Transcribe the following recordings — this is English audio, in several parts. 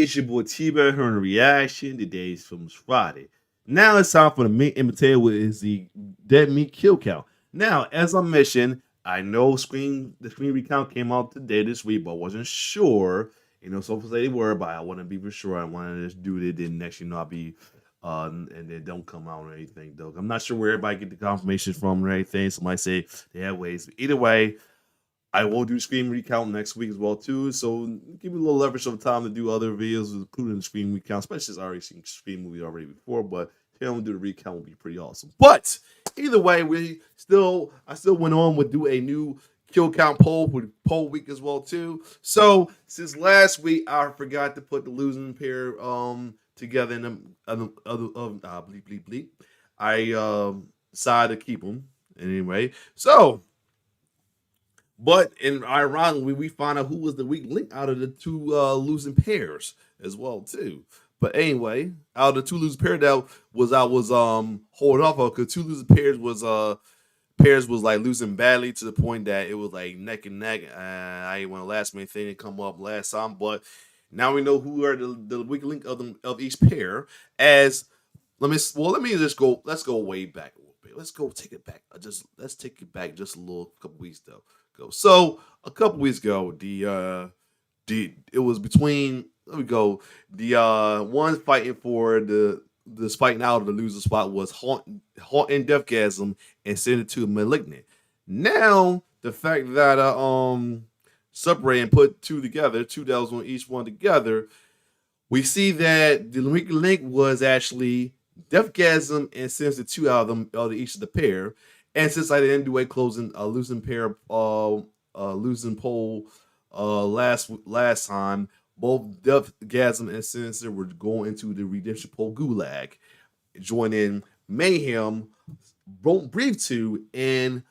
It's your boy T-Bear here in reaction. Today's Films Friday. Now it's time for the meat and potato, which is the dead meat kill count. Now, as I mentioned, I know the screen recount came out today this week, but I wasn't sure. Some people say they were, but I want to be for sure. I wanted to just do it, then next not be and they don't come out or anything though. I'm not sure where everybody get the confirmation from or anything. Somebody say they have ways. But either way, I will do screen recount next week as well too. So give me a little leverage of time to do other videos, including the screen recount. Especially since I already seen screen movie already before, but telling them to do the recount would be pretty awesome. But either way, I still went on with do a new kill count poll with poll week as well too. So since last week I forgot to put the losing pair together in the bleep bleep bleep, I decided to keep them anyway. So. But ironically, we find out who was the weak link out of the two losing pairs as well too. But anyway, out of the two losing pairs that I was holding off of, because two losing pairs was like losing badly to the point that it was like neck and neck. I didn't want the last minute thing to come up last time, but now we know who are the weak link of each pair. Let's go way back a little bit. Let's take it back just a little couple weeks though. So a couple weeks ago, it was between the one fighting for the fighting out of the loser spot was Haunt and Deathgasm and send it to Malignant. Now the fact that separate and put two that was on each one together, we see that the weak link was actually Deathgasm and sends the two out of each of the pair. And since I didn't do a losing pair, losing poll last time, both Deathgasm and Sinister were going into the redemption poll gulag, joining Mayhem, Breathe 2, and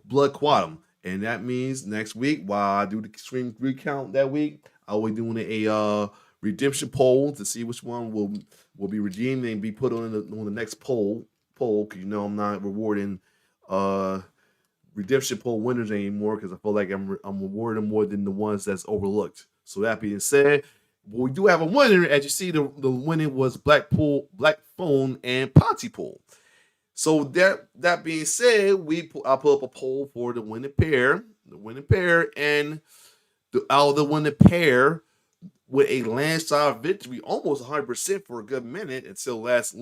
Blood Quantum. And that means next week, while I do the stream recount that week, I'll be doing a redemption poll to see which one will be redeemed and be put on the next poll. Because I'm not rewarding redemption poll winners anymore, because I feel like I'm rewarding more than the ones that's overlooked. So that being said, we do have a winner. As you see, the winning was Black Phone and Pontypool. So that being said, I put up a poll for the winning pair, and out of the winning pair with a landslide victory, almost 100% for a good minute until last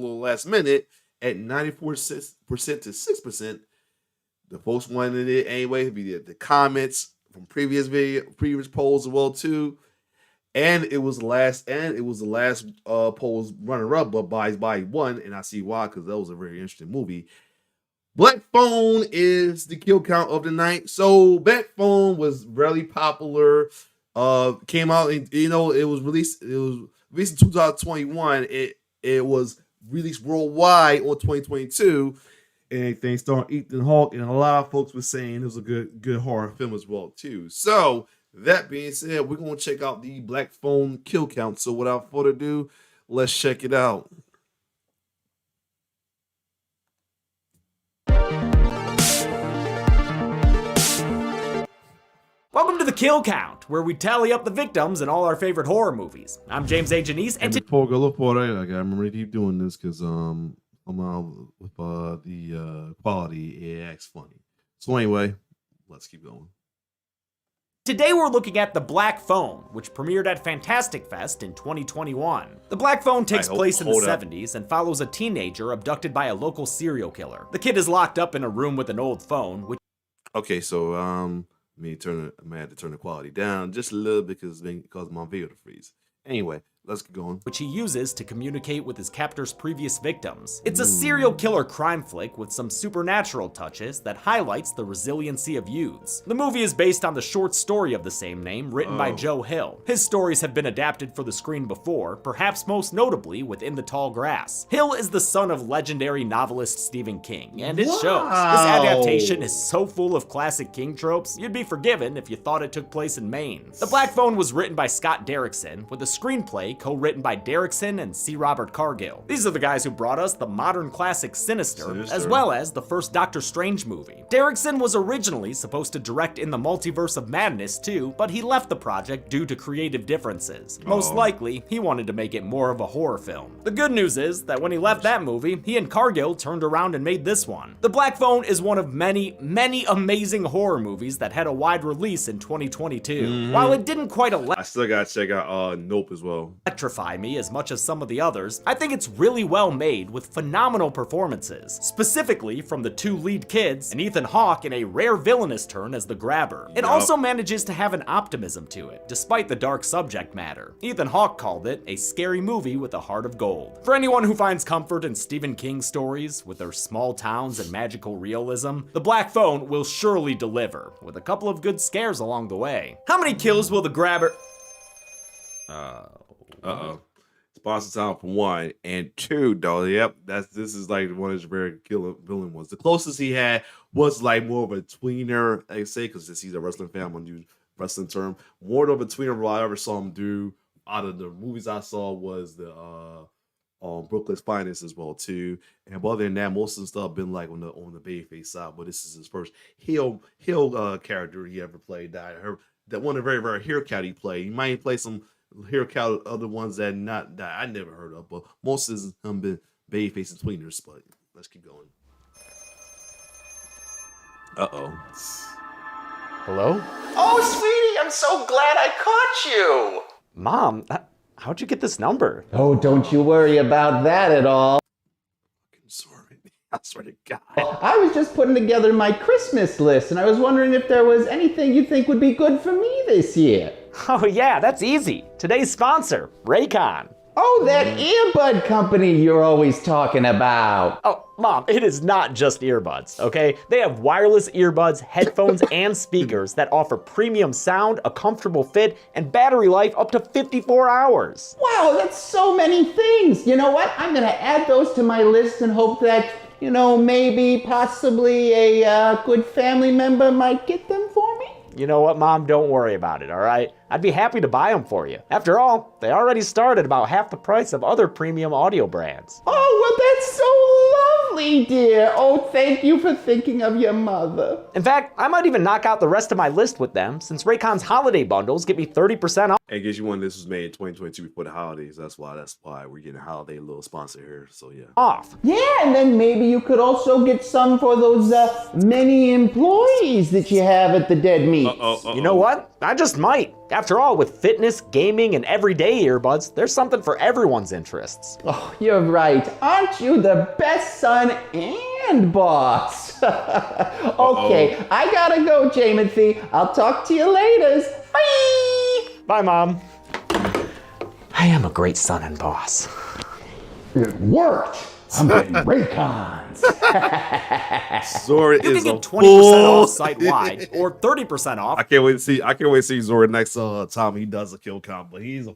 minute. At 94% to 6%, the folks wanted it anyway. The comments from previous polls as well too, and it was the last polls runner up, but by one, and I see why, because that was a very interesting movie. Black Phone is the kill count of the night. So Black Phone was really popular. Came out, and it was released. It was released in 2021. It was released worldwide on 2022, and things starring Ethan Hawke, and a lot of folks were saying it was a good horror film as well too. So that being said, we're gonna check out the Black Phone kill count. So without further ado, let's check it out. Welcome to the Kill Count, where we tally up the victims in all our favorite horror movies. I'm James A. Janice, and before I go look for it, I gotta remember to keep doing this because I'm out with the quality. It acts funny. So anyway, let's keep going. Today we're looking at The Black Phone, which premiered at Fantastic Fest in 2021. The Black Phone takes place in the 70s and follows a teenager abducted by a local serial killer. The kid is locked up in a room with an old phone, which... Okay, so I had to turn the quality down just a little bit because it caused my video to freeze. Anyway, let's get going. Which he uses to communicate with his captor's previous victims. It's a serial killer crime flick with some supernatural touches that highlights the resiliency of youths. The movie is based on the short story of the same name written by Joe Hill. His stories have been adapted for the screen before, perhaps most notably with In the Tall Grass. Hill is the son of legendary novelist Stephen King, and it shows. This adaptation is so full of classic King tropes, you'd be forgiven if you thought it took place in Maine. The Black Phone was written by Scott Derrickson, with a screenplay screenplay co-written by Derrickson and C. Robert Cargill. These are the guys who brought us the modern classic Sinister, as well as the first Doctor Strange movie. Derrickson was originally supposed to direct in the Multiverse of Madness too, but he left the project due to creative differences. Most likely, he wanted to make it more of a horror film. The good news is that when he left that movie, he and Cargill turned around and made this one. The Black Phone is one of many amazing horror movies that had a wide release in 2022. While it didn't quite I still gotta check out Nope as well. electrify me as much as some of the others, I think it's really well made with phenomenal performances, specifically from the two lead kids and Ethan Hawke in a rare villainous turn as the Grabber. It also manages to have an optimism to it, despite the dark subject matter. Ethan Hawke called it a scary movie with a heart of gold. For anyone who finds comfort in Stephen King stories with their small towns and magical realism, The Black Phone will surely deliver, with a couple of good scares along the way. How many kills will the Grabber... Sponsor time for 1 and 2, though. Yep, this is like one of his rare killer villain ones. The closest he had was like more of a tweener, I say, because he's a wrestling fan. I'm gonna use wrestling term. More of a tweener what I ever saw him do out of the movies I saw was the Brooklyn's Finest as well too. And other than that, most of the stuff been like on the babyface side. But this is his first heel character he ever played. That I heard that one of the very rare hero cat he played. He might play some hero cat other ones that I never heard of, but most of them been babyface and tweeners. But let's keep going. Hello? Oh, sweetie, I'm so glad I caught you. Mom, how'd you get this number? Oh, don't you worry about that at all. Sorry, I swear to God. I was just putting together my Christmas list, and I was wondering if there was anything you think would be good for me this year. Oh yeah, that's easy. Today's sponsor, Raycon. Oh, that earbud company you're always talking about. Oh, Mom, it is not just earbuds, okay? They have wireless earbuds, headphones, and speakers that offer premium sound, a comfortable fit, and battery life up to 54 hours. Wow, that's so many things. You know what? I'm going to add those to my list and hope that, maybe possibly a good family member might get them for me. You know what, Mom? Don't worry about it, all right? I'd be happy to buy them for you. After all, they already start at about half the price of other premium audio brands. Oh, well, that's so lovely, dear. Oh, thank you for thinking of your mother. In fact, I might even knock out the rest of my list with them, since Raycon's holiday bundles get me 30% off. And guess you one, this was made in 2022 before the holidays. That's why we're getting a holiday little sponsor here. So yeah. Yeah, and then maybe you could also get some for those many employees that you have at the Dead Meat. You know what? I just might. After all, with fitness, gaming, and everyday earbuds, there's something for everyone's interests. Oh, you're right. Aren't you the best son and boss? Okay, I gotta go, Jamothy. I'll talk to you later. Bye! Bye, Mom. I am a great son and boss. It worked. I'm getting Raycons. Zora You is can a get 20% fool. off site-wide, or 30% off. I can't wait to see Zora next time he does a kill count. But he's a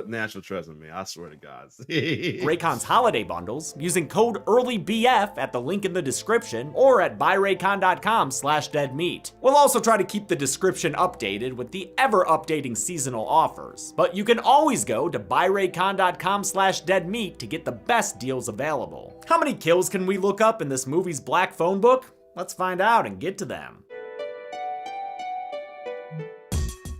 natural treasure, man. I swear to God. Raycon's holiday bundles using code EARLYBF at the link in the description or at buyraycon.com/deadmeat. We'll also try to keep the description updated with the ever-updating seasonal offers, but you can always go to buyraycon.com/deadmeat to get the best deals available. How many kills can we look up in this movie's Black Phone book? Let's find out and get to them.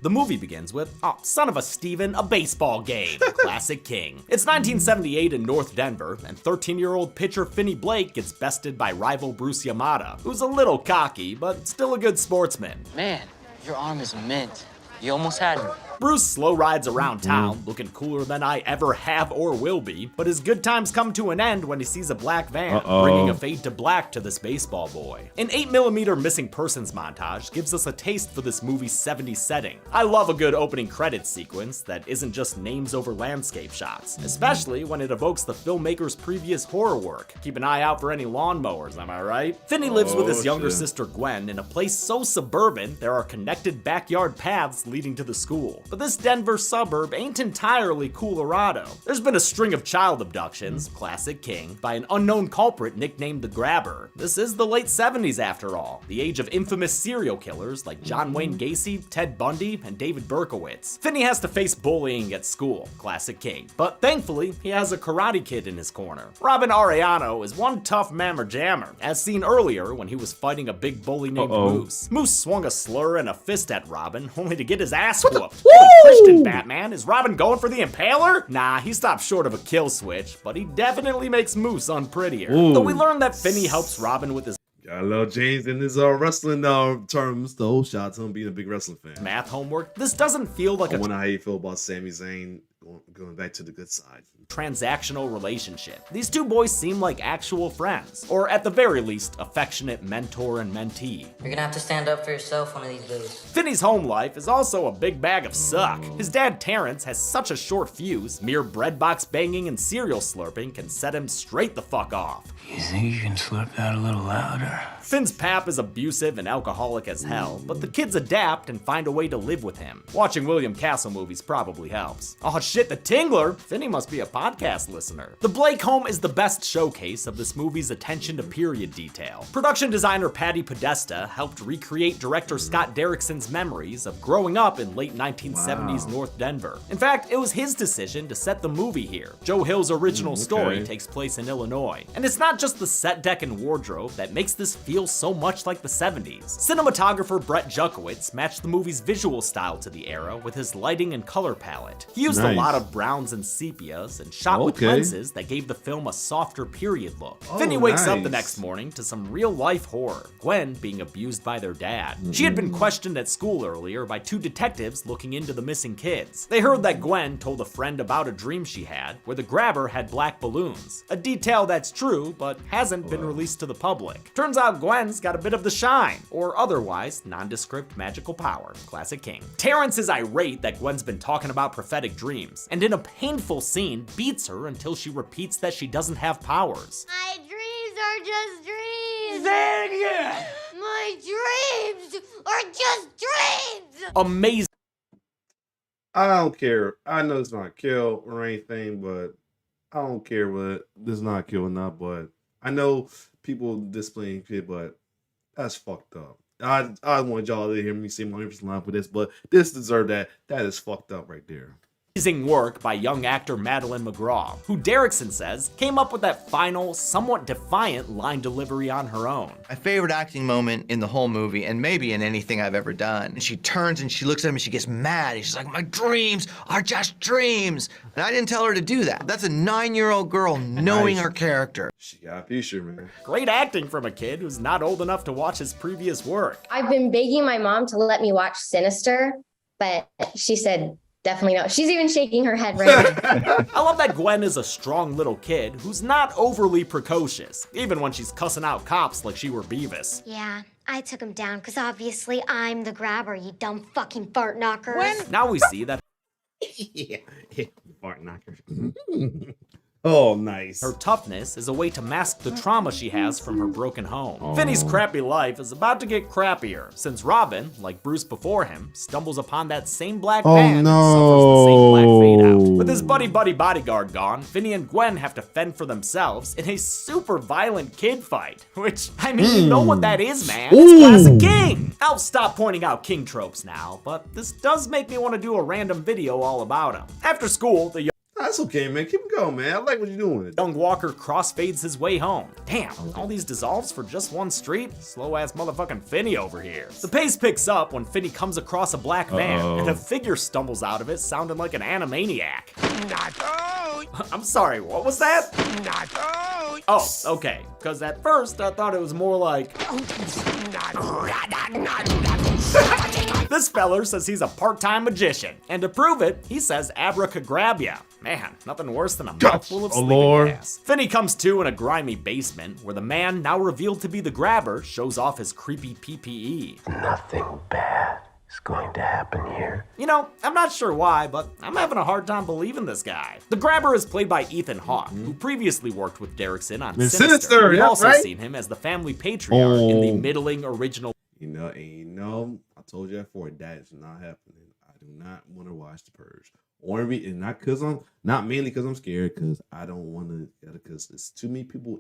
The movie begins with, son of a Steven, a baseball game. Classic King. It's 1978 in North Denver, and 13-year-old pitcher Finney Blake gets bested by rival Bruce Yamada, who's a little cocky, but still a good sportsman. Man, your arm is mint. You almost had me. Bruce slow rides around town, looking cooler than I ever have or will be, but his good times come to an end when he sees a black van, bringing a fade to black to this baseball boy. An 8mm missing persons montage gives us a taste for this movie's 70s setting. I love a good opening credits sequence that isn't just names over landscape shots, especially when it evokes the filmmaker's previous horror work. Keep an eye out for any lawnmowers, am I right? Finney lives with his younger sister Gwen in a place so suburban there are connected backyard paths leading to the school. but this Denver suburb ain't entirely Colorado. There's been a string of child abductions, classic King, by an unknown culprit nicknamed the Grabber. This is the late 70s after all, the age of infamous serial killers like John Wayne Gacy, Ted Bundy, and David Berkowitz. Finney has to face bullying at school, classic King, but thankfully, he has a Karate Kid in his corner. Robin Arellano is one tough mammer jammer, as seen earlier when he was fighting a big bully named Moose. Moose swung a slur and a fist at Robin, only to get his ass whooped. Holy Christian, Batman, is Robin going for the Impaler? Nah, he stopped short of a kill switch, but he definitely makes Moose unprettier. Though we learned that Finney helps Robin with his Got a little James in his wrestling terms, though. Shout out to him being a big wrestling fan. math homework. This doesn't feel like I a wonder how you feel about Sami Zayn going back to the good side. transactional relationship. These two boys seem like actual friends, or at the very least, affectionate mentor and mentee. You're gonna have to stand up for yourself one of these days. Finney's home life is also a big bag of suck. His dad Terrence has such a short fuse, mere bread box banging and cereal slurping can set him straight the fuck off. You think you can slurp that a little louder? Finn's pap is abusive and alcoholic as hell, but the kids adapt and find a way to live with him. Watching William Castle movies probably helps. Oh shit, the Tingler! Finney must be a podcast listener. The Blake home is the best showcase of this movie's attention to period detail. Production designer Patty Podesta helped recreate director Scott Derrickson's memories of growing up in late 1970s North Denver. In fact, it was his decision to set the movie here. Joe Hill's original story takes place in Illinois, and it's not just the set deck and wardrobe that makes this feel so much like the 70s. Cinematographer Brett Jukowitz matched the movie's visual style to the era with his lighting and color palette. He used a lot of browns and sepias and shot with lenses that gave the film a softer period look. Finney wakes up the next morning to some real life horror, Gwen being abused by their dad. She had been questioned at school earlier by two detectives looking into the missing kids. They heard that Gwen told a friend about a dream she had where the grabber had black balloons, a detail that's true but hasn't been released to the public. Turns out Gwen's got a bit of the shine, or otherwise nondescript magical power, classic King. Terrence is irate that Gwen's been talking about prophetic dreams, and in a painful scene beats her until she repeats that she doesn't have powers. My dreams are just dreams. Say it again! My dreams are just dreams. Amazing. I don't care. I know it's not a kill or anything, but I don't care what this is not a kill or not, but I know people displaying shit, but that's fucked up. I want y'all to hear me say my interest line for this, but this deserved that. That is fucked up right there. Work by young actor Madeline McGraw, who Derrickson says came up with that final, somewhat defiant line delivery on her own. My favorite acting moment in the whole movie, and maybe in anything I've ever done. And she turns and she looks at him and she gets mad. And she's like, my dreams are just dreams. And I didn't tell her to do that. That's a 9-year-old girl knowing her character. She got a future, man. Great acting from a kid who's not old enough to watch his previous work. I've been begging my mom to let me watch Sinister, but she said, definitely no. She's even shaking her head right now. I love that Gwen is a strong little kid who's not overly precocious, even when she's cussing out cops like she were Beavis. Yeah, I took him down because obviously I'm the grabber, you dumb fucking fart knockers. Now we see that Yeah, fart knocker. Oh, nice. her toughness is a way to mask the trauma she has from her broken home. Finney's crappy life is about to get crappier, since Robin, like Bruce before him, stumbles upon that same black van and suffers the same black fade out. With his buddy bodyguard gone, Finney and Gwen have to fend for themselves in a super violent kid fight. Which, I mean, you know what that is, man. It's classic King! I'll stop pointing out King tropes now, but this does make me want to do a random video all about him. After school, the That's okay, man. Keep it going, man. I like what you're doing. young Walker crossfades his way home. Damn, all these dissolves for just one street? Slow ass motherfucking Finney over here. The pace picks up when Finney comes across a black van and a figure stumbles out of it sounding like an animaniac. I'm sorry, what was that? Oh, okay, because at first I thought it was more like... This feller says he's a part-time magician, and to prove it, he says abracadabra. Man, nothing worse than a mouthful of sleeping gas. Finney comes to in a grimy basement where the man, now revealed to be the grabber, shows off his creepy PPE. Nothing bad is going to happen here. You know, I'm not sure why, but I'm having a hard time believing this guy. The grabber is played by Ethan Hawke, who previously worked with Derrickson on Sinister. We've also seen him as the family patriarch in the middling original. You know, I told you before, that is not happening. I do not want to watch The Purge. Or and not mainly because I'm scared, because I don't want to, because it's too many people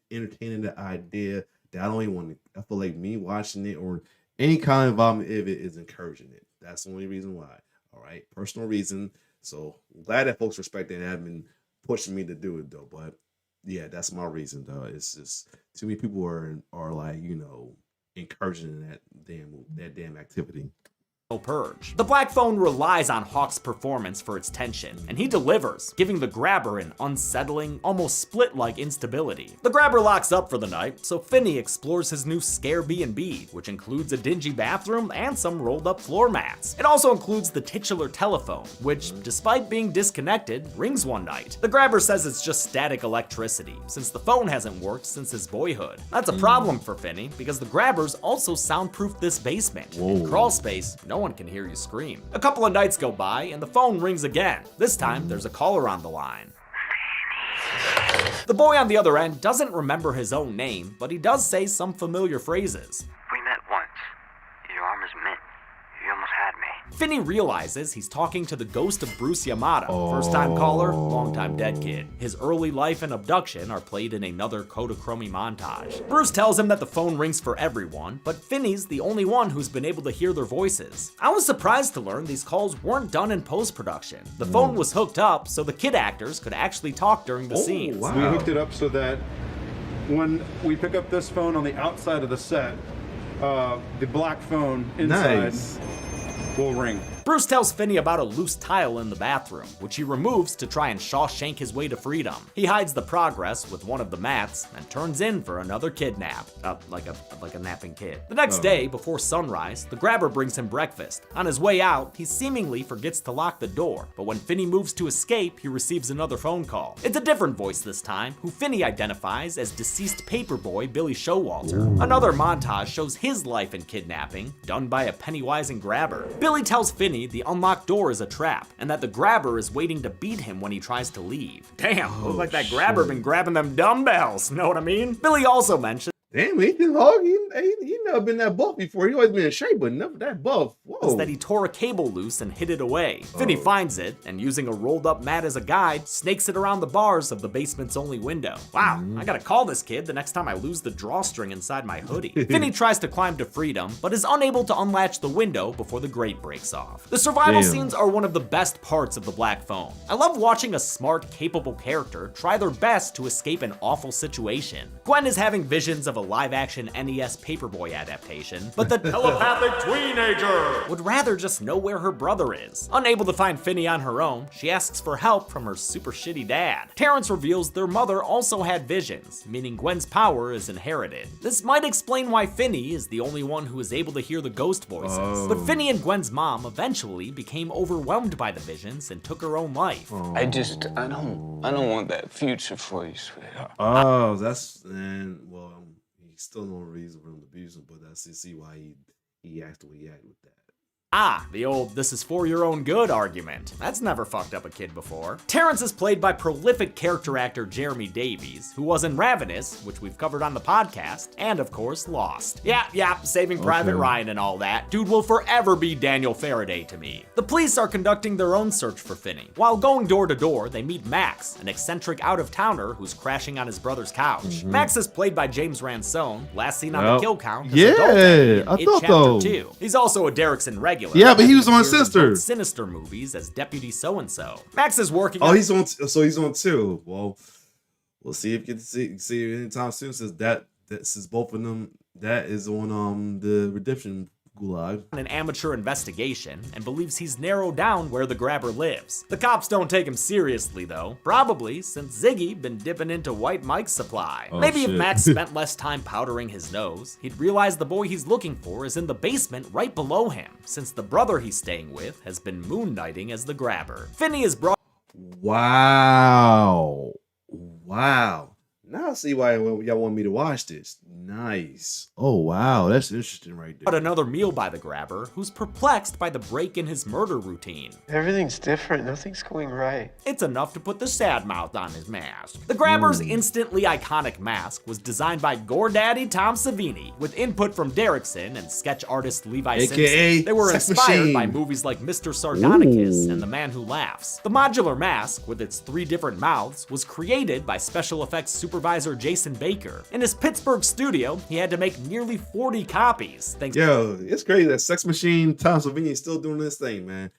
entertaining the idea that I don't even want to. I feel like me watching it or any kind of involvement of it is encouraging it. That's the only reason why. All right, personal reason. So glad that folks respect it and have been pushing me to do it though. But yeah, that's my reason though. It's just too many people are like, encouraging that damn activity. Purge. The Black Phone relies on Hawk's performance for its tension, and he delivers, giving the Grabber an unsettling, almost split-like instability. The Grabber locks up for the night, so Finney explores his new Scare B&B, which includes a dingy bathroom and some rolled-up floor mats. It also includes the titular telephone, which, despite being disconnected, rings one night. The Grabber says it's just static electricity, since the phone hasn't worked since his boyhood. That's a problem for Finney, because the Grabbers also soundproof this basement. In crawl space, no one can hear you scream. A couple of nights go by and the phone rings again. This time there's a caller on the line. The boy on the other end doesn't remember his own name, but he does say some familiar phrases. We met once. Your arm is mint. You almost had me. Finney realizes he's talking to the ghost of Bruce Yamada. First-time caller, long-time dead kid. His early life and abduction are played in another Kodachrome montage. Bruce tells him that the phone rings for everyone, but Finney's the only one who's been able to hear their voices. I was surprised to learn these calls weren't done in post-production. The phone was hooked up so the kid actors could actually talk during the scenes. Wow. We hooked it up so that when we pick up this phone on the outside of the set, the black phone inside will ring. Bruce tells Finney about a loose tile in the bathroom, which he removes to try and Shawshank his way to freedom. He hides the progress with one of the mats and turns in for another kidnap. Like a napping kid. The next day, before sunrise, the Grabber brings him breakfast. On his way out, he seemingly forgets to lock the door, but when Finney moves to escape, he receives another phone call. It's a different voice this time, who Finney identifies as deceased paperboy Billy Showalter. Another montage shows his life in kidnapping, done by a Pennywise and Grabber. Billy tells Finney the unlocked door is a trap, and that the Grabber is waiting to beat him when he tries to leave. Damn, looks like that Grabber been grabbing them dumbbells, know what I mean? Billy also mentioned Damn, he never been that buff before. He always been in shape, but never that buff. Whoa. that he tore a cable loose and hid it away. Finney finds it, and using a rolled up mat as a guide, snakes it around the bars of the basement's only window. Wow, I gotta call this kid the next time I lose the drawstring inside my hoodie. Finney tries to climb to freedom, but is unable to unlatch the window before the grate breaks off. The survival scenes are one of the best parts of The Black Phone. I love watching a smart, capable character try their best to escape an awful situation. Gwen is having visions of a live-action NES Paperboy adaptation, but the telepathic teenager would rather just know where her brother is. Unable to find Finney on her own, she asks for help from her super shitty dad. Terrence reveals their mother also had visions, meaning Gwen's power is inherited. This might explain why Finney is the only one who is able to hear the ghost voices. But Finney and Gwen's mom eventually became overwhelmed by the visions and took her own life. I don't want that future for you, sweetheart. Oh, he's still no reason for him to abuse him, but that's to see why he acts the way he acted with that. Ah, the old "this is for your own good" argument. That's never fucked up a kid before. Terrence is played by prolific character actor Jeremy Davies, who was in Ravenous, which we've covered on the podcast, and of course, Lost. Yeah, Saving Private Ryan and all that. Dude will forever be Daniel Faraday to me. The police are conducting their own search for Finney. While going door to door, they meet Max, an eccentric out-of-towner who's crashing on his brother's couch. Max is played by James Ransone, last seen on the kill count. I thought so. 2. He's also a Derrickson regular. Yeah, but he was on Sinister. Sinister movies as Deputy So-and-so. Max is working. He's on 2. Well, we'll see if you can see anytime soon. Since both of them, that is on the Redemption Gulag. An amateur investigation and believes he's narrowed down where the Grabber lives. The cops don't take him seriously though, probably since Ziggy been dipping into White Mike's supply. Maybe if Max spent less time powdering his nose, he'd realize the boy he's looking for is in the basement right below him, since the brother he's staying with has been moon knighting as the Grabber. Finney is brought. Wow. Now I see why y'all want me to watch this. Nice. Oh, wow. That's interesting right there. But another meal by the grabber, who's perplexed by the break in his murder routine. Everything's different. Nothing's going right. It's enough to put the sad mouth on his mask. The grabber's instantly iconic mask was designed by Gore Daddy Tom Savini, with input from Derrickson and sketch artist Levi AKA Simpson. They were Sex inspired Machine. by movies like Mr. Sardonicus and The Man Who Laughs. The modular mask, with its 3 different mouths, was created by special effects supervisor Jason Baker. In his Pittsburgh studio, he had to make nearly 40 copies. Yo, it's crazy that Sex Machine Tom Savini is still doing this thing, man.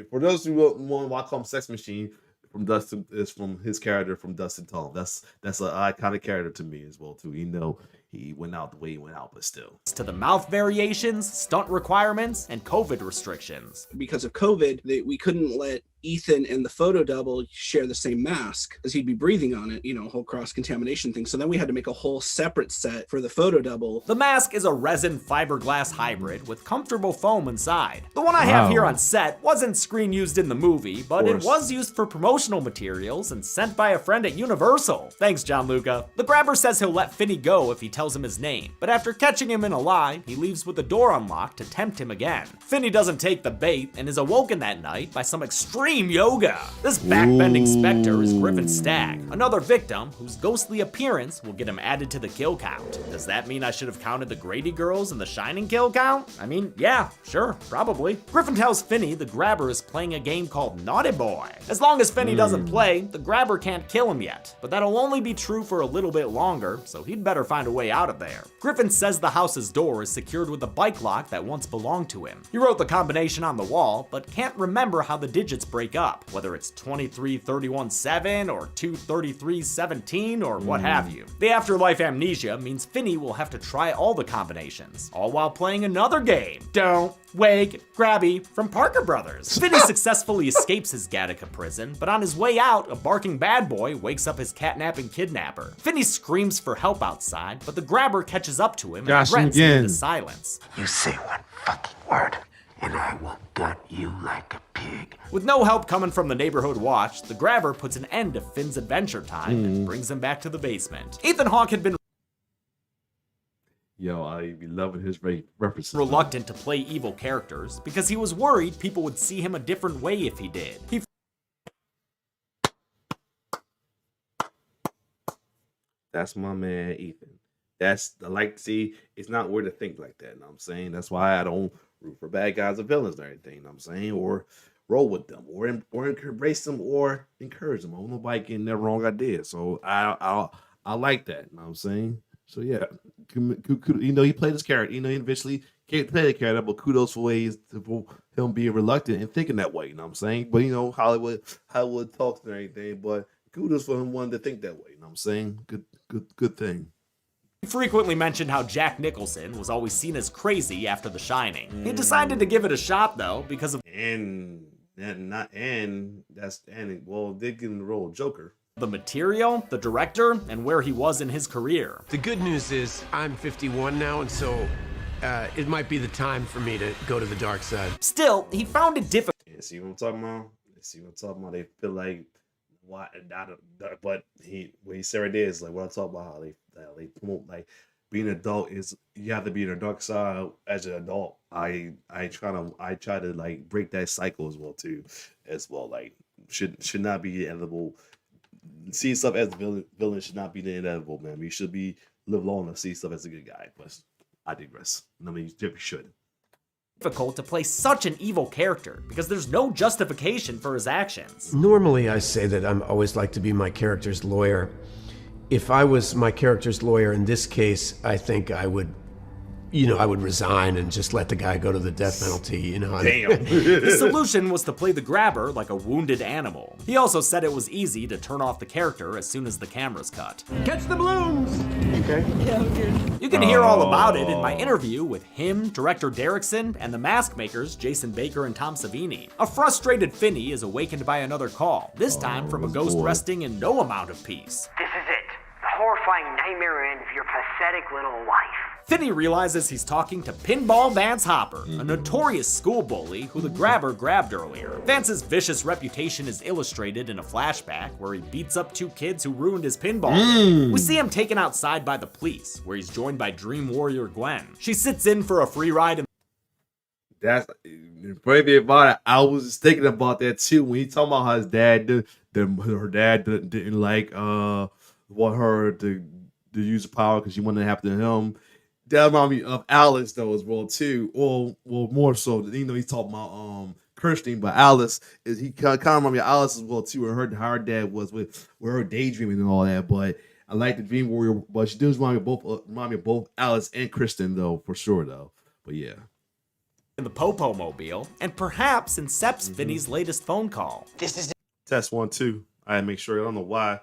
For those who want to call him Sex Machine, from Dustin is from his character from Dustin Tom. That's an iconic character to me as well too. Even though he went out the way he went out, but still. To the mouth variations, stunt requirements, and COVID restrictions. Because of COVID, we couldn't let Ethan and the photo double share the same mask because he'd be breathing on it, a whole cross-contamination thing. So then we had to make a whole separate set for the photo double. The mask is a resin fiberglass hybrid with comfortable foam inside. The one I have here on set wasn't screen used in the movie, but it was used for promotional materials and sent by a friend at Universal. Thanks, Gianluca. The grabber says he'll let Finney go if he tells him his name, but after catching him in a lie, he leaves with the door unlocked to tempt him again. Finney doesn't take the bait and is awoken that night by some extreme yoga. This backbending specter is Griffin Stagg, another victim whose ghostly appearance will get him added to the kill count. Does that mean I should have counted the Grady girls in the Shining kill count? I mean, yeah, sure, probably. Griffin tells Finney the grabber is playing a game called Naughty Boy. As long as Finney doesn't play, the grabber can't kill him yet, but that'll only be true for a little bit longer, so he'd better find a way out of there. Griffin says the house's door is secured with a bike lock that once belonged to him. He wrote the combination on the wall, but can't remember how the digits break up, whether it's 2331-7 or 233-17 or what have you. The afterlife amnesia means Finney will have to try all the combinations, all while playing another game. Don't Wake Grabby from Parker Brothers. Finney successfully escapes his Gattaca prison, but on his way out, a barking bad boy wakes up his catnapping kidnapper. Finney screams for help outside, but the grabber catches up to him and threatens him into silence. You say one fucking word, and I will gut you like a pig. With no help coming from the neighborhood watch, the grabber puts an end to Finn's adventure time and brings him back to the basement. Ethan Hawke had been I be loving his references. reluctant to play evil characters because he was worried people would see him a different way if he did. That's my man, Ethan. That's I like to see. It's not weird to think like that. You know what I'm saying? That's why I don't root for bad guys or villains or anything. You know what I'm saying? Or roll with them, or embrace them, or encourage them. I don't know nobody getting that wrong idea. So I like that. You know what I'm saying? So yeah, he played his character. He eventually can't play the character, but kudos for him being reluctant and thinking that way. You know what I'm saying? But Hollywood talks and everything. But kudos for him wanting to think that way. You know what I'm saying? Good thing. He frequently mentioned how Jack Nicholson was always seen as crazy after The Shining. He decided to give it a shot though because of they give him the role of Joker. The material, the director, and where he was in his career. The good news is I'm 51 now, and so it might be the time for me to go to the dark side. Still, he found it difficult. Yeah, see what I'm talking about? They feel like what he said right there is like what I talk about, how they promote like being an adult is you have to be in the dark side as an adult. I try to like break that cycle as well. Like should not be edible. See stuff as a villain should not be the inevitable, man. You should live long to see stuff as a good guy. But I digress. I mean, you should. Difficult to play such an evil character because there's no justification for his actions. Normally, I say that I'm always like to be my character's lawyer. If I was my character's lawyer in this case, I think I would resign and just let the guy go to the death penalty, Damn. The solution was to play the grabber like a wounded animal. He also said it was easy to turn off the character as soon as the cameras cut. Catch the balloons! Okay. Yeah, you can hear all about it in my interview with him, director Derrickson, and the mask makers Jason Baker and Tom Savini. A frustrated Finney is awakened by another call, this time from a ghost resting in no amount of peace. This is it. The horrifying nightmare end of your pathetic little life. Finney realizes he's talking to Pinball Vance Hopper, a notorious school bully who the grabber grabbed earlier. Vance's vicious reputation is illustrated in a flashback where he beats up 2 kids who ruined his pinball game. We see him taken outside by the police, where he's joined by Dream Warrior Gwen. She sits in for a free ride in That's maybe about it. I was just thinking about that too when he talking about how his dad her dad didn't like want her to use the power because she wanted to happen to him. That reminded me of Alice though as well too. Well, more so. You know, he's talking about Kirsten, but Alice is he kind of reminded me of Alice as well too. Where her dad was with her daydreaming and all that. But I like the Dream Warrior, but she does remind me of both Alice and Kristen though for sure though. But yeah. the Popo Mobile, and perhaps incepts Finney's latest phone call. This is Test 1 2. I had to make sure. I don't know why.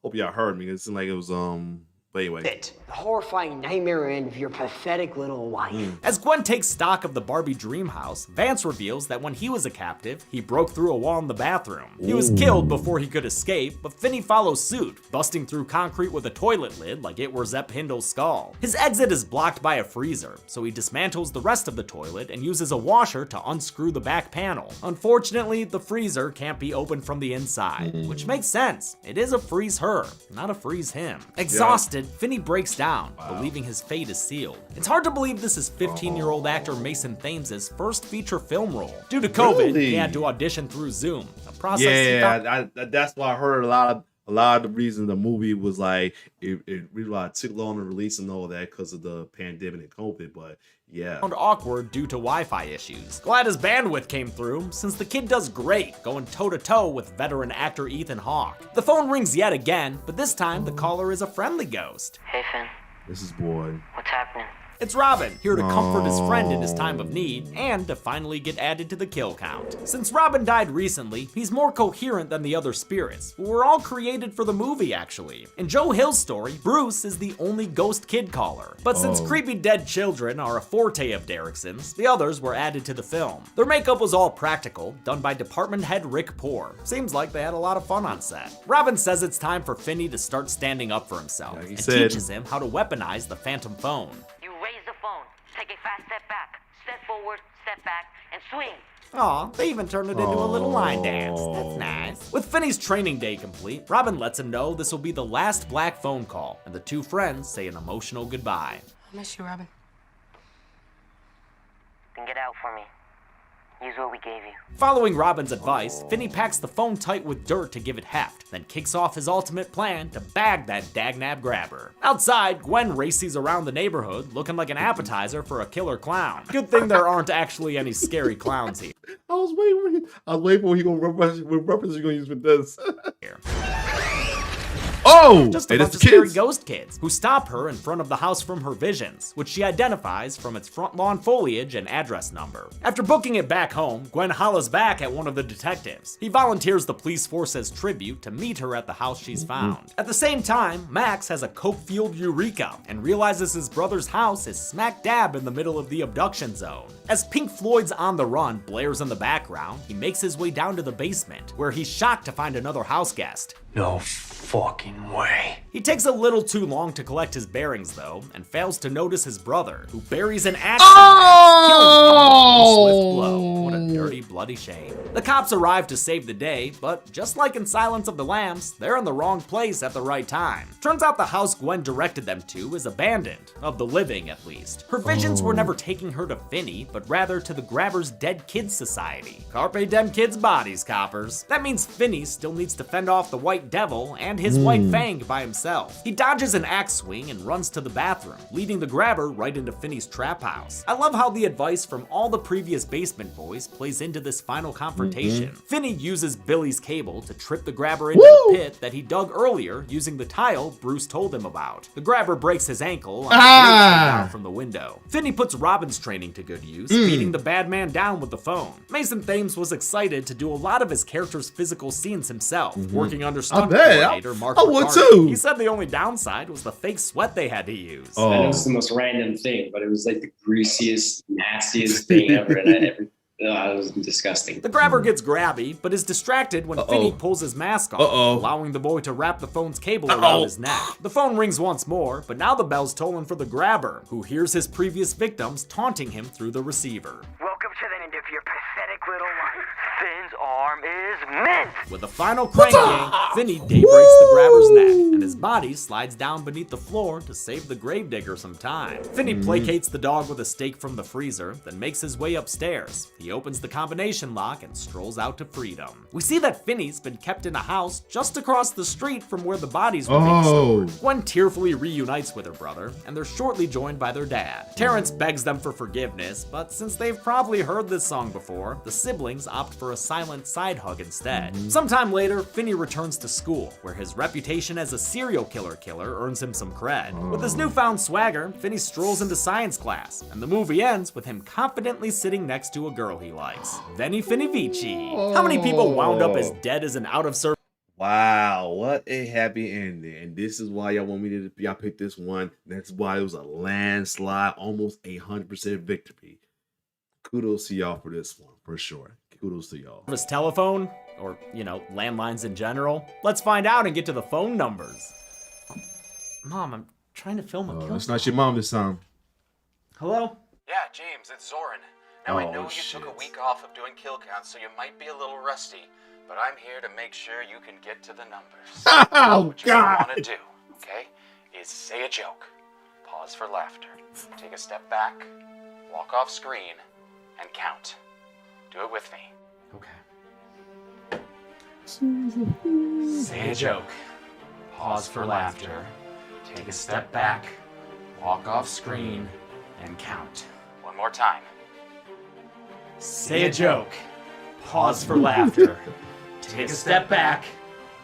Hope y'all heard me. It seemed like it was But anyway. The horrifying nightmare end of your pathetic little life. As Gwen takes stock of the Barbie dream house, Vance reveals that when he was a captive, he broke through a wall in the bathroom. He was killed before he could escape, but Finney follows suit, busting through concrete with a toilet lid like it were Zepp Hindle's skull. His exit is blocked by a freezer, so he dismantles the rest of the toilet and uses a washer to unscrew the back panel. Unfortunately, the freezer can't be opened from the inside, which makes sense. It is a freeze her, not a freeze him. Exhausted, Finney breaks down, believing his fate is sealed. It's hard to believe this is 15-year-old actor Mason Thames' first feature film role. Due to COVID, he had to audition through Zoom, a process that's why I heard a lot of the reason the movie was like it really took long to release and all that because of the pandemic and COVID, but yeah. Found awkward due to Wi-Fi issues. Glad his bandwidth came through, since the kid does great, going toe-to-toe with veteran actor Ethan Hawke. The phone rings yet again, but this time the caller is a friendly ghost. Hey, Finn. This is boy. What's happening? It's Robin, here to comfort his friend in his time of need, and to finally get added to the kill count. Since Robin died recently, he's more coherent than the other spirits, who were all created for the movie actually. In Joe Hill's story, Bruce is the only ghost kid caller. But since creepy dead children are a forte of Derrickson's, the others were added to the film. Their makeup was all practical, done by department head Rick Poor. Seems like they had a lot of fun on set. Robin says it's time for Finney to start standing up for himself, and teaches him how to weaponize the phantom phone. Raise the phone, take a fast step back, step forward, step back, and swing. Aw, they even turned it into a little line dance. That's nice. With Finney's training day complete, Robin lets him know this will be the last black phone call, and the two friends say an emotional goodbye. I miss you, Robin. Then get out for me. Use what we gave you. Following Robin's advice, Finney packs the phone tight with dirt to give it heft, then kicks off his ultimate plan to bag that dagnab grabber. Outside, Gwen races around the neighborhood looking like an appetizer for a killer clown. Good thing there aren't actually any scary clowns here. I was waiting for what he gonna reference you gonna use with this. Just a bunch of scary ghost kids who stop her in front of the house from her visions, which she identifies from its front lawn foliage and address number. After booking it back home, Gwen hollers back at one of the detectives. He volunteers the police force as tribute to meet her at the house she's found. At the same time, Max has a coke-fueled eureka and realizes his brother's house is smack dab in the middle of the abduction zone. As Pink Floyd's On the Run blares in the background, he makes his way down to the basement, where he's shocked to find another house guest. No fucking way. He takes a little too long to collect his bearings, though, and fails to notice his brother, who buries an axe in him, killing him with a swift blow. What a dirty, bloody shame. The cops arrive to save the day, but just like in Silence of the Lambs, they're in the wrong place at the right time. Turns out the house Gwen directed them to is abandoned, of the living at least. Her visions were never taking her to Finney, but rather to the Grabber's Dead Kids Society. Carpe dem kids' bodies, coppers. That means Finney still needs to fend off the White Devil and his White Fang by himself. He dodges an axe swing and runs to the bathroom, leading the Grabber right into Finney's trap house. I love how the advice from all the previous basement boys plays into this final confrontation. Finney uses Billy's cable to trip the Grabber into the pit that he dug earlier using the tile Bruce told him about. The Grabber breaks his ankle and down from the window. Finney puts Robin's training to good use, beating the bad man down with the phone. Mason Thames was excited to do a lot of his character's physical scenes himself, working under stunt coordinator Mark Riccardi. He said the only downside was the fake sweat they had to use. I know it's the most random thing, but it was like the greasiest, nastiest thing ever. And It was disgusting. The grabber gets grabby, but is distracted when Finney pulls his mask off, allowing the boy to wrap the phone's cable around his neck. The phone rings once more, but now the bell's tolling for the grabber, who hears his previous victims taunting him through the receiver. Welcome to the end of your pathetic little life. Finn's arm is mint. With a final crank yank, Finney day breaks the grabber's neck, and his body slides down beneath the floor to save the gravedigger some time. Finney placates the dog with a steak from the freezer, then makes his way upstairs. He opens the combination lock and strolls out to freedom. We see that Finney's been kept in a house just across the street from where the bodies were being stored. Gwen tearfully reunites with her brother, and they're shortly joined by their dad. Terrence begs them for forgiveness, but since they've probably heard this song before, the siblings opt for a silent side hug instead. Sometime later, Finney returns to school, where his reputation as a serial killer earns him some cred. With his newfound swagger, Finney strolls into science class, and the movie ends with him confidently sitting next to a girl he likes, Veni Finny Vici. How many people wound up as dead as an out-of-service? Wow, what a happy ending. And this is why y'all want me to y'all pick this one. That's why it was a landslide, almost 100% victory. Kudos to y'all for this one, for sure. Kudos to y'all. His telephone, or, landlines in general? Let's find out and get to the phone numbers. Mom, I'm trying to film a kill. It's not your mom this time. Hello? Yeah, James, it's Zoran. Now, I know you took a week off of doing kill counts, so you might be a little rusty, but I'm here to make sure you can get to the numbers. Oh, what you want to do, okay, is say a joke, pause for laughter, take a step back, walk off screen, and count. Do it with me. Okay. Say a joke, pause for laughter, take a step back, walk off screen, and count. One more time. Say a joke, pause for laughter, take a step back,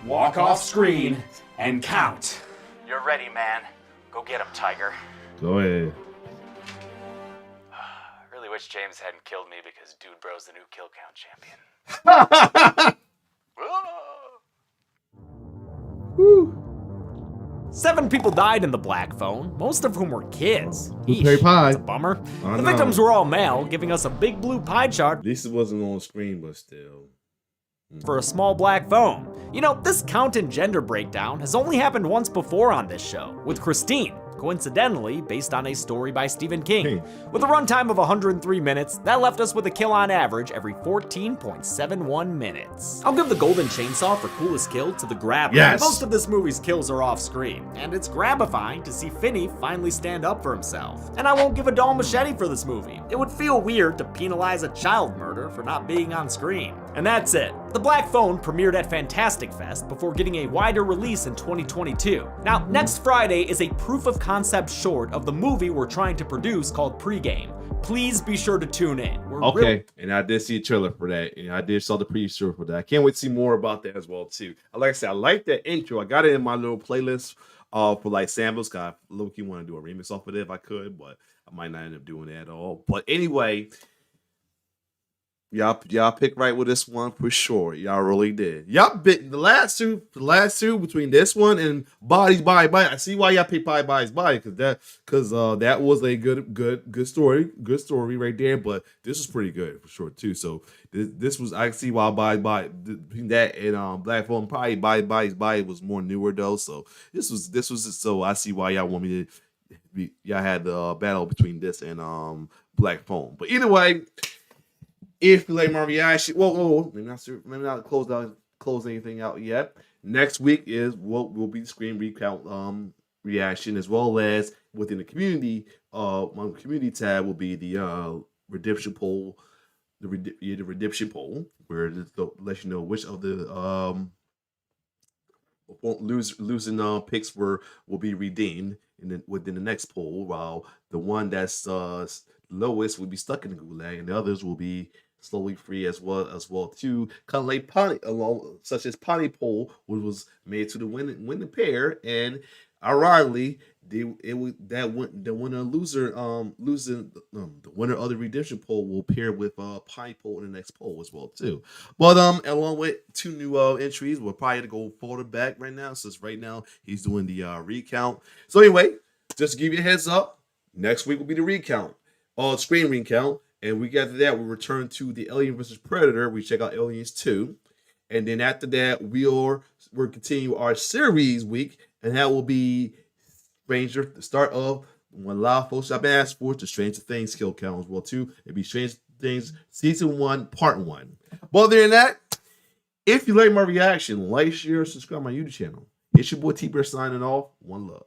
walk off screen, and count. You're ready, man. Go get him, Tiger. Go ahead. I really wish James hadn't killed me because Dude Bro's the new kill count champion. Woo. 7 people died in the black phone, most of whom were kids. Cherry pie. That's a bummer. I The know. victims were all male, giving us a big blue pie chart. At least it wasn't on screen, but still. For a small black phone. This count and gender breakdown has only happened once before on this show, with Christine, coincidentally based on a story by Stephen King. With a runtime of 103 minutes, that left us with a kill on average every 14.71 minutes. I'll give the golden chainsaw for coolest kill to the grabber. Yes. Most of this movie's kills are off screen, and it's gratifying to see Finney finally stand up for himself. And I won't give a dull machete for this movie. It would feel weird to penalize a child murder for not being on screen. And that's it. The Black Phone premiered at Fantastic Fest before getting a wider release in 2022. Now, next Friday is a proof of concept short of the movie we're trying to produce called Pregame. Please be sure to tune in. Okay, and I did see a trailer for that, and I did saw the preview for that. I can't wait to see more about that as well too. Like I said, I like that intro. I got it in my little playlist for like samples. Cause I low-key want to do a remix off of it if I could, but I might not end up doing that at all. But anyway, y'all picked right with this one for sure. Y'all really did. Y'all bit the last two between this one and Bodies Body. I see why y'all picked Bodies Body because that was a good story right there. But this was pretty good for sure too. So this was, I see why Bodies Body between that and Black Phone, probably Bodies Body was more newer though. So this was so I see why y'all want me to y'all had the battle between this and Black Phone. But either way. If you like my reaction, well, maybe not close anything out yet. Next week will be the screen recount reaction, as well as within the community. My community tab will be the redemption poll, the redemption poll, where it lets you know which of the losing picks will be redeemed within the next poll, while the one that's lowest will be stuck in the gulag, and the others will be slowly free as well too. Kind of like such as Potty Poll, which was made to the winning pair, and ironically, the winner of the redemption poll will pair with Potty Poll in the next poll as well too. But along with 2 new entries, we're probably to go forward back right now, since right now he's doing the recount. So anyway, just to give you a heads up, next week will be the recount, screen recount. And we got to that, we return to the Alien vs. Predator. We check out Aliens 2. And then after that, we'll continue our series week, and that will be Stranger, the start of when a lot of folks have been asked for, the Stranger Things kill count as well too. It'll be Stranger Things Season 1, Part 1. But other than that, if you like my reaction, like, share, subscribe to my YouTube channel. It's your boy T-Bear signing off. One love.